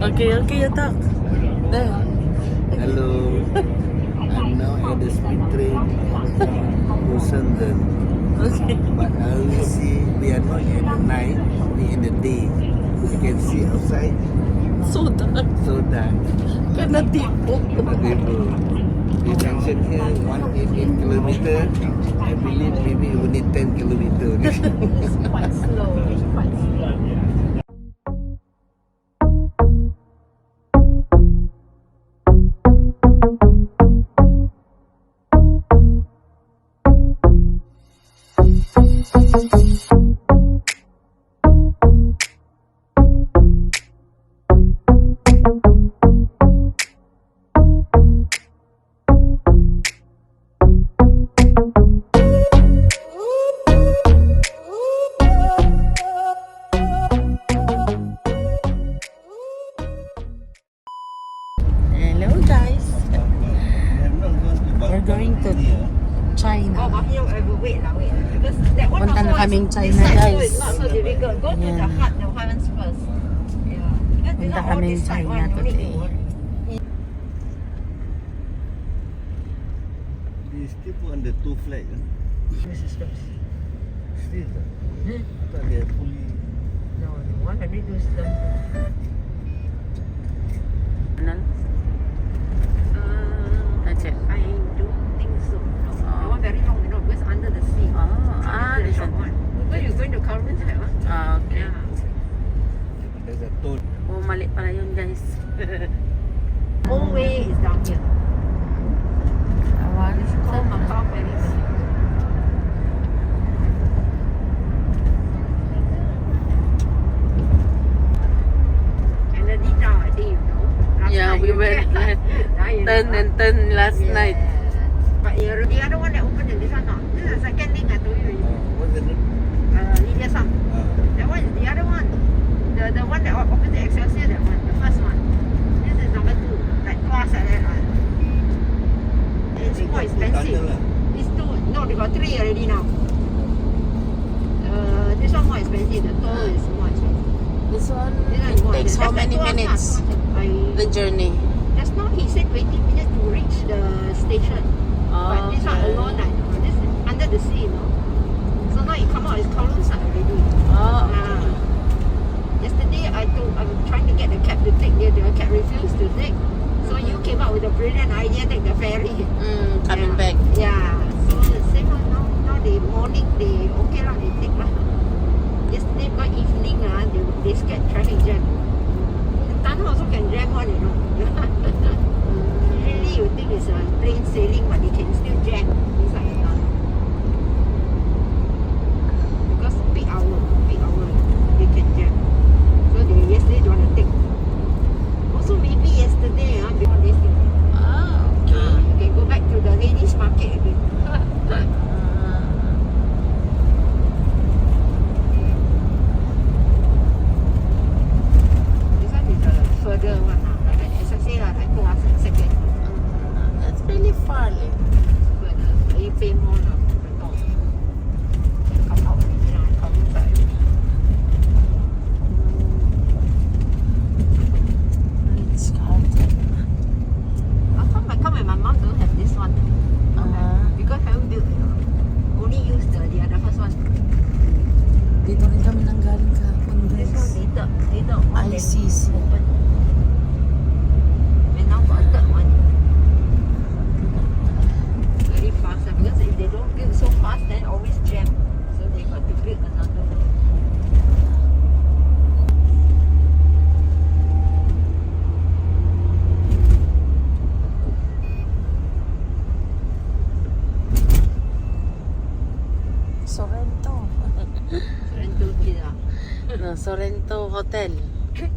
Okay, attack. There. Hello. I'm now at the speed train to Shenzhen. Okay. But we see we are not at the night, we in the day. You can see outside, So dark. so dark. Kena tipu. The river. We mentioned here 188 kilometer. I believe maybe only 10 kilometer. It's quite slow. It's quite slow. Hello guys. We're going to China. Wait. Because that one Punta na also kaming is- China, this side guys. also is not so difficult. Go to the Yan. heart, the heavens first. Yeah. Because Punta all kaming this side China one, you need to today. worry. They still put on the two flag. Still. Tak ada fully. No, the one that we do is the That's it. I don't think so. No. The one very long, because under the sea. The this short one. one. Where you going to Kowloon side, huh? Okay. Yeah. There's a toll. Oh, mali pala yun guys. Whole way is down here. Awan. It's called Macau Ferry. Kennedy Town, I think you know. Last Yeah, night we you- went Now you know, 10 huh? and 10 last Yes. night. But the other one that opened is this one, no? This is the second link I told you. What's the name? Lydia Sam. That one is the other one. The one that opposite Excelsior, that one, the first one. This is number 2, like Tuas like that. It's more expensive. These two, no, they got 3 already now. This one more expensive. The toll is more expensive. This one, This one it is more takes how expensive. many That's like minutes? Tuas, The journey. just now he said 20 minutes to reach the station. But this one Okay. alone, this is under the sea, So now you come out, it's Kowloon side already. Oh, Yesterday I'm trying to get the cab to take there, the cab refused to take. So you came up with a brilliant idea, take the ferry. coming back. Yeah. So the same one now the morning they okay lah, they take lah. Yesterday got evening they scared traffic jam. The tunnel also can jam one, Usually you think it's a plain sailing, but they can still jam inside the tunnel. Because peak hour, they can jam. So they yesterday don't want to take. Also maybe yesterday, before this thing, you can go back to the ladies market again. This one is a further one, like as I say, like Tuas second. That's really far. Further, but you pay more now. Come out already, come inside. It's crowded. How come and my mom don't have this one? Because haven't built, Only use the other first one. Dito rin kami nanggaling kahapon This one guys. later on then ICC. open. And now got a third one. Very fast, because if they don't build so fast, then always jam. So they got to build another one. Sorrento. Rental Villa. No, Sorrento Hotel. Yeah.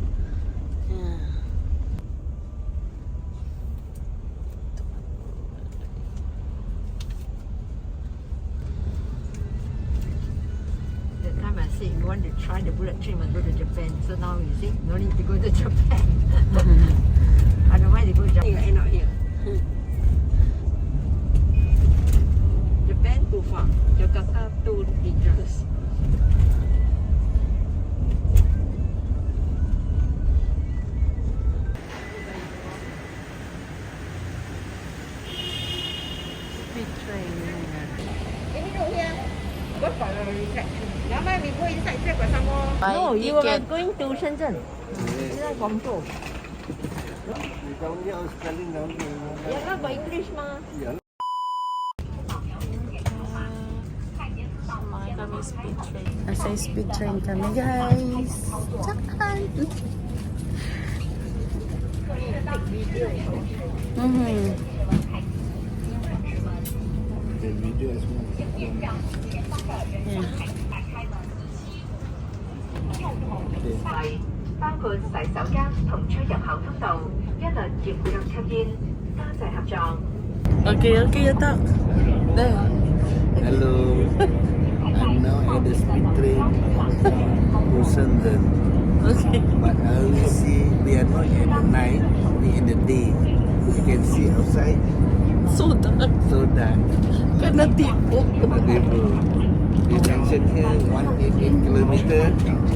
That time I said you want to try the bullet train, must go to Japan. So now you see, no need to go to Japan. Otherwise, you go to Japan, you end up here. Japan too far. Jakarta too dangerous. buy No, you are ticket. going to Shenzhen. You are Guangzhou. Down here, I was telling down here. Yeah, lah, but English mah. Yeah. Sumakay kami speed train. Nasa speed train kami, guys. Tsakan! The video is more. Yeah. 包括洗手間同出入口通道，一律嚴禁抽煙。多謝合作。Okay, attack. There. Hello. I'm now at the speed train to Shenzhen. Okay. But I will see we are not at the night, we in the day. You can see outside, So dark. so dark. Kana tipo. The junction here 188 kilometer.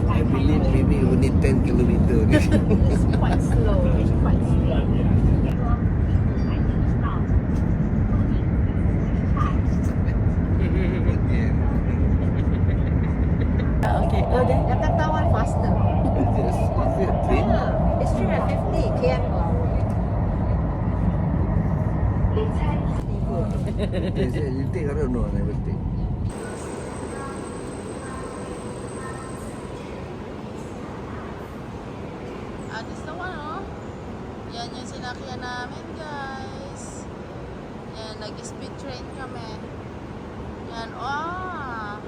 I believe maybe only 10 kilometer. It's quite slow. It's quite slow. Okay. Oh, there. Jakarta one faster. Is it a train? Yeah, it's 350 km per hour. Is it, you take, I don't know, I never take. This the one, oh. Yan yung sinakyan namin, guys. Yan, nag-speed train kami. Yan, oh.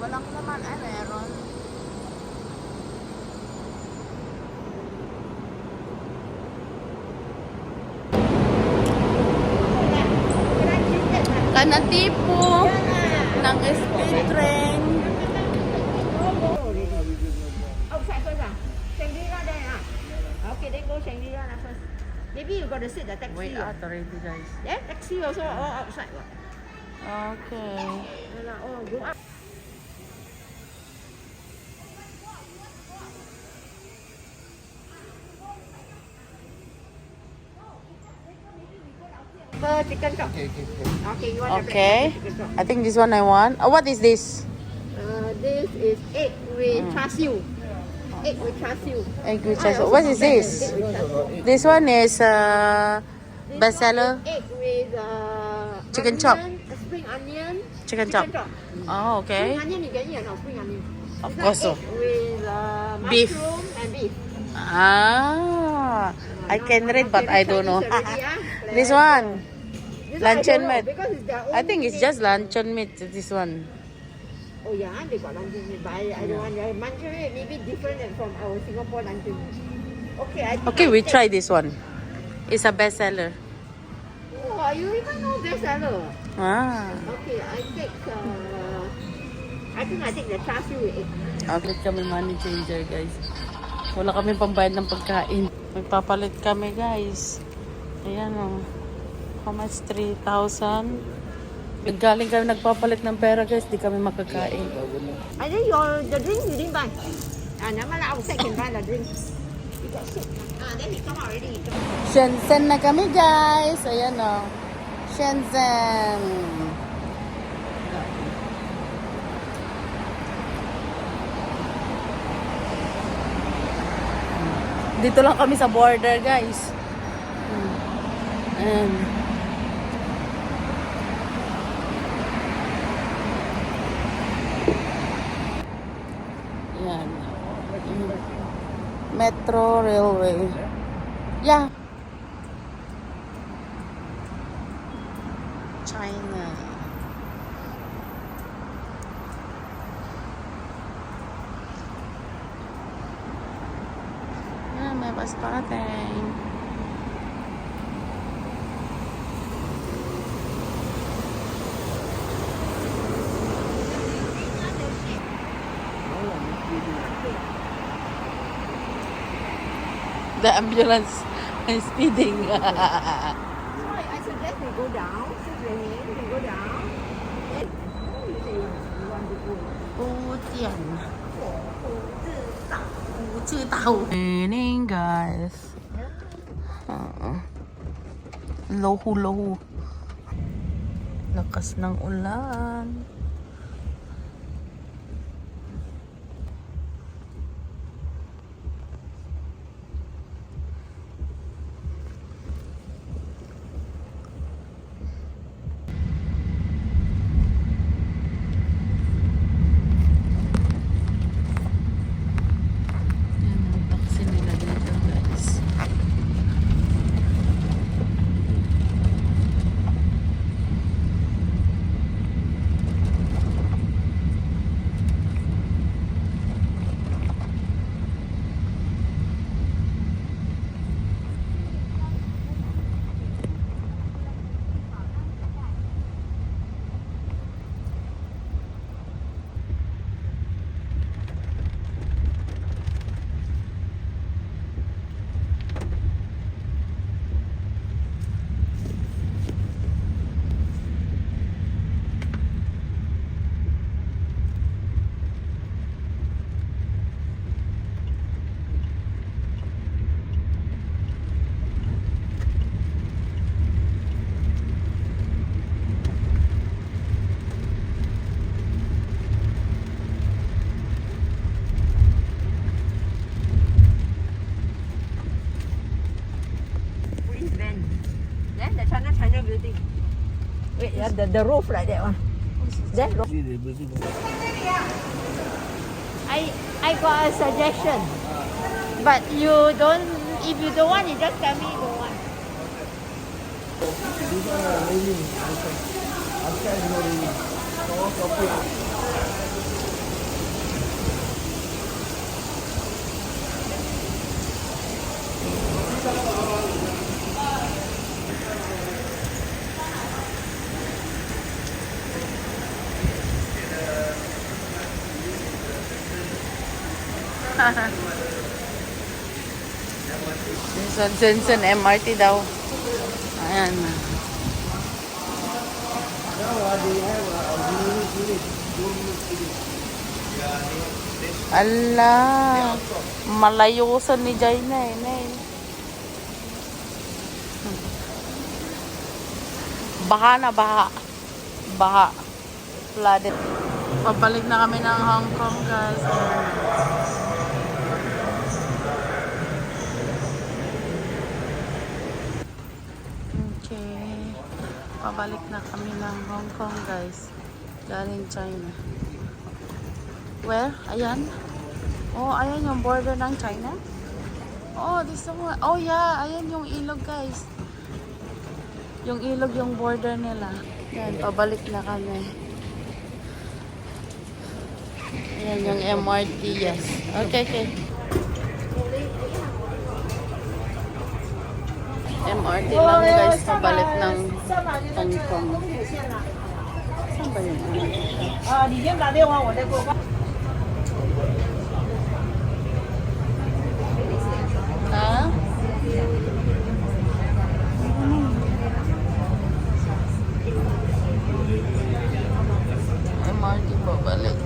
Walang naman, meron. Kana tipo ng speed train. Outside first ah. Shangri-La there ah. Okay, then go Shangri-La lah first. Maybe you got to sit the taxi. Wait out already, guys. Yeah, taxi also all outside. What? Okay. Oh, go up. Chicken chop. Okay, you want the Okay. chicken chop. I think this one I want. What is this? This is egg with char siu. Egg with char siu. Egg with I char siu. also What got is that, this? egg with char siu. This one is This bestseller. one is egg with Chicken onion, chop. spring onion. Chicken chop. Oh, okay. Spring onion you can eat or not? Spring onion. Of This course so. one egg with Beef. mushroom and beef. Ah, I can read but I don't know. Chinese already, ah. This one. This one I Luncheon don't know, meat. because it's their own I think it's name. just luncheon meat. This one. Oh yeah, they got luncheon meat, but I don't want their luncheon meat maybe different than from our Singapore luncheon meat. Okay, I think Okay, I we take- try this one. It's a bestseller. Oh, you even know bestseller. Ah. Okay, I take I think I take the char siu with egg. Okay, kami money changer, guys. Wala kami pambayad ng pagkain. Magpapalit kami, guys. Ayan, oh. How much? 3,000. Galing kami nagpapalit ng pera, guys. Di kami makakain. I think the drink you didn't buy. Never mind, outside can buy the drink. You got soup. Then he come out already. He come out. Shenzhen na kami, guys. Ayan, oh. Shenzhen. Dito lang kami sa border, guys. Ayan. Ayan. Metro Railway. Yeah. China. Ah, may bus parating. The ambulance is speeding. So I suggest we go down. Since we're here, we go down. Then, who you say you want to go? 福建。不知道。Morning, guys. Lohu-lohu. Lakas ng ulan. Yan ang taxi nila dito, guys. Police van. Then the China building. Wait, yeah, the roof like that one. That roof. See the building. I got a suggestion. But you don't, if you don't want, you just tell me you don't want. These are raining. Outside no raining. So okay. Jensen MRT daw. Ayan. Ala, malayusan ni Jaina eh. Baha na, baha. Baha. Flooded. Pabalik na kami ng Hong Kong, guys. Okay. Pabalik na kami ng Hong Kong, guys. Galing China. Where? Ayan. Oh, ayan yung border ng China. Oh, this one. Oh, yeah. Ayan yung ilog, guys. Yung ilog yung border nila. Yan, pabalik na kami. Ayan yung MRT, yes. Okay, okay. MRT lang, guys. Pabalik ng Hong Kong. Saan ba yung Ha? MRT pabalik.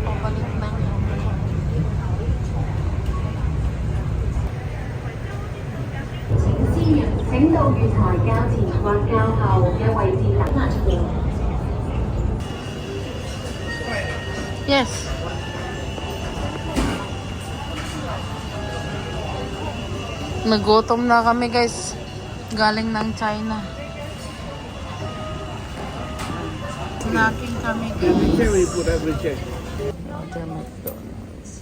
Pabalik na. Yes. Nagutom na kami, guys. Galing ng China. Snacking kami, Here we guys. put every check. Order McDonald's.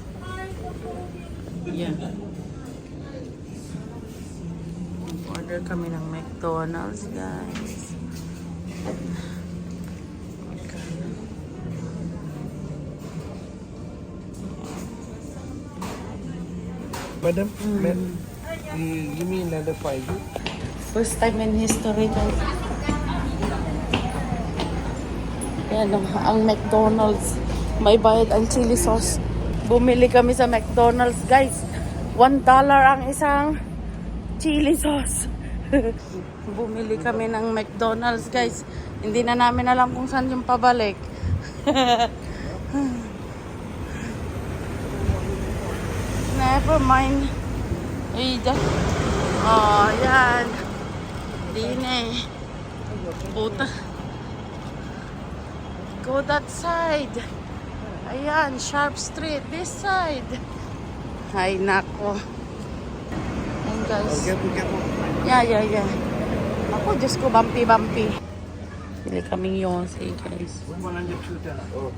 Yeah. Order kami ng McDonald's, guys. Madam, give me another 5. First time in history, guys. Yan, ang McDonald's. May bayad ang chili sauce. Bumili kami sa McDonald's, guys. $1 ang isang chili sauce. Bumili kami ng McDonald's, guys. Hindi na namin alam kung saan yung pabalik. Snap. Never mind. Ada. Oh, yan. Dine. Puta. Go that side. Ayan, Sharp Street. This side. Ay, nako. Ayan, guys. Yeah. Ako, Diyos ko, bumpy. Bili kaming yose, guys. Oh.